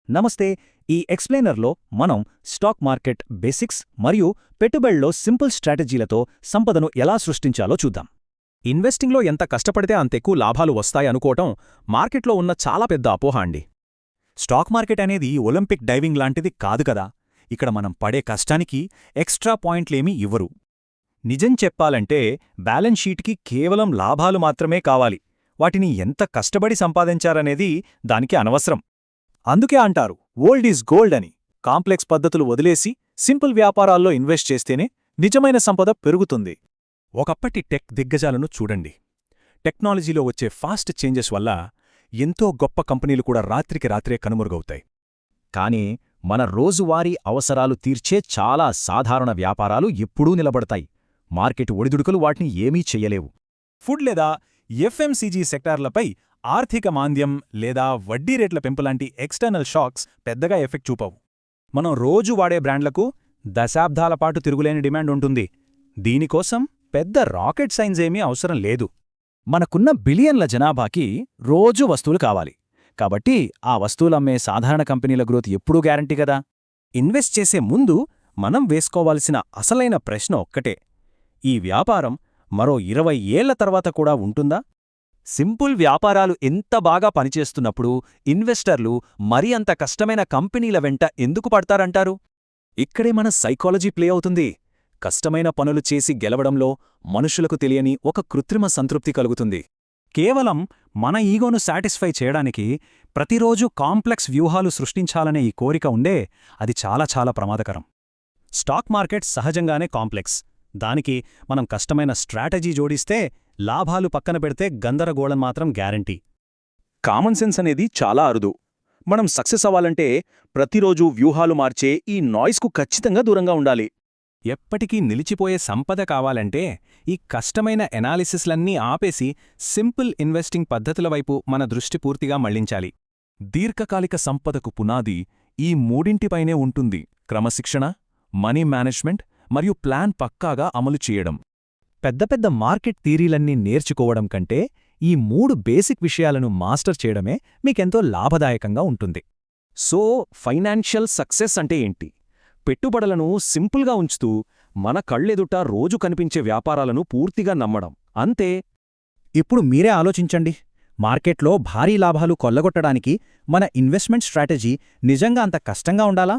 నమస్తే. ఈ ఎక్స్ప్లెయినర్లో మనం స్టాక్ మార్కెట్ బేసిక్స్ మరియు పెట్టుబడిలో సింపుల్ స్ట్రాటజీలతో సంపదను ఎలా సృష్టించాలో చూద్దాం. ఇన్వెస్టింగ్లో ఎంత కష్టపడితే అంతెక్కువ లాభాలు వస్తాయనుకోవటం మార్కెట్లో ఉన్న చాలా పెద్ద అపోహ అండి. స్టాక్ మార్కెట్ అనేది ఒలింపిక్ డైవింగ్ లాంటిది కాదు కదా. ఇక్కడ మనం పడే కష్టానికి ఎక్స్ట్రా పాయింట్లేమీ ఇవ్వరు. నిజం చెప్పాలంటే బ్యాలెన్స్ షీట్కి కేవలం లాభాలు మాత్రమే కావాలి. వాటిని ఎంత కష్టపడి సంపాదించారనేది దానికి అనవసరం. అందుకే అంటారు ఓల్డ్ ఈజ్ గోల్డ్ అని. కాంప్లెక్స్ పద్ధతులు వదిలేసి సింపుల్ వ్యాపారాల్లో ఇన్వెస్ట్ చేస్తేనే నిజమైన సంపద పెరుగుతుంది. ఒకప్పటి టెక్ దిగ్గజాలను చూడండి. టెక్నాలజీలో వచ్చే ఫాస్ట్ చేంజెస్ వల్ల ఎంతో గొప్ప కంపెనీలు కూడా రాత్రికి రాత్రే కనుమరుగవుతాయి. కానీ మన రోజువారీ అవసరాలు తీర్చే చాలా సాధారణ వ్యాపారాలు ఎప్పుడూ నిలబడతాయి. మార్కెట్ ఒడిదుడుకులు వాటిని ఏమీ చెయ్యలేవు. ఫుడ్ లేదా ఎఫ్ఎంసీజీ సెక్టార్లపై ఆర్థిక మాంద్యం లేదా వడ్డీ రేట్ల పెంపులాంటి ఎక్స్టర్నల్ షాక్స్ పెద్దగా ఎఫెక్ట్ చూపవు. మనం రోజు వాడే బ్రాండ్లకు దశాబ్దాల పాటు తిరుగులేని డిమాండ్ ఉంటుంది. దీనికోసం పెద్ద రాకెట్ సైన్స్ ఏమీ అవసరం లేదు. మనకున్న బిలియన్ల జనాభాకి రోజూ వస్తువులు కావాలి. కాబట్టి ఆ వస్తువులమ్మే సాధారణ కంపెనీల గ్రోత్ ఎప్పుడూ గ్యారంటీ కదా. ఇన్వెస్ట్ చేసే ముందు మనం వేసుకోవాల్సిన అసలైన ప్రశ్న ఒక్కటే: ఈ వ్యాపారం మరో 20 ఏళ్ల తర్వాత కూడా ఉంటుందా? సింపుల్ వ్యాపారాలు ఎంత బాగా పనిచేస్తున్నప్పుడు ఇన్వెస్టర్లు మరి అంత కష్టమైన కంపెనీల వెంట ఎందుకు పడతారంటారు? ఇక్కడే మన సైకాలజీ ప్లే అవుతుంది. కష్టమైన పనులు చేసి గెలవడంలో మనుషులకు తెలియని ఒక కృత్రిమ సంతృప్తి కలుగుతుంది. కేవలం మన ఈగోను సాటిస్ఫై చేయడానికి ప్రతిరోజూ కాంప్లెక్స్ వ్యూహాలు సృష్టించాలనే ఈ కోరిక ఉండే, అది చాలా చాలా ప్రమాదకరం. స్టాక్ మార్కెట్ సహజంగానే కాంప్లెక్స్. దానికి మనం కష్టమైన స్ట్రాటజీ జోడిస్తే లాభాలు పక్కన పెడితే గందరగోళం మాత్రం గ్యారంటీ. కామన్ సెన్స్ అనేది చాలా అరుదు. మనం సక్సెస్ అవ్వాలంటే ప్రతిరోజూ వ్యూహాలు మార్చే ఈ నాయిస్కు ఖచ్చితంగా దూరంగా ఉండాలి. ఎప్పటికీ నిలిచిపోయే సంపద కావాలంటే ఈ కష్టమైన ఎనాలిసిస్లన్నీ ఆపేసి సింపుల్ ఇన్వెస్టింగ్ పద్ధతుల వైపు మన దృష్టి పూర్తిగా మళ్లించాలి. దీర్ఘకాలిక సంపదకు పునాది ఈ మూడింటిపైనే ఉంటుంది: క్రమశిక్షణ, మనీ మేనేజ్మెంట్ మరియు ప్లాన్ పక్కాగా అమలు చేయడం. పెద్ద పెద్ద మార్కెట్ థీరీలన్నీ నేర్చుకోవడం కంటే ఈ 3 బేసిక్ విషయాలను మాస్టర్ చేయడమే మీకెంతో లాభదాయకంగా ఉంటుంది. సో ఫైనాన్షియల్ సక్సెస్ అంటే ఏంటి? పెట్టుబడులను సింపుల్గా ఉంచుతూ మన కళ్ళెదుట రోజు కనిపించే వ్యాపారాలను పూర్తిగా నమ్మడం అంతే. ఇప్పుడు మీరే ఆలోచించండి. మార్కెట్లో భారీ లాభాలు కొల్లగొట్టడానికి మన ఇన్వెస్ట్మెంట్ స్ట్రాటజీ నిజంగా అంత కష్టంగా ఉండాలా?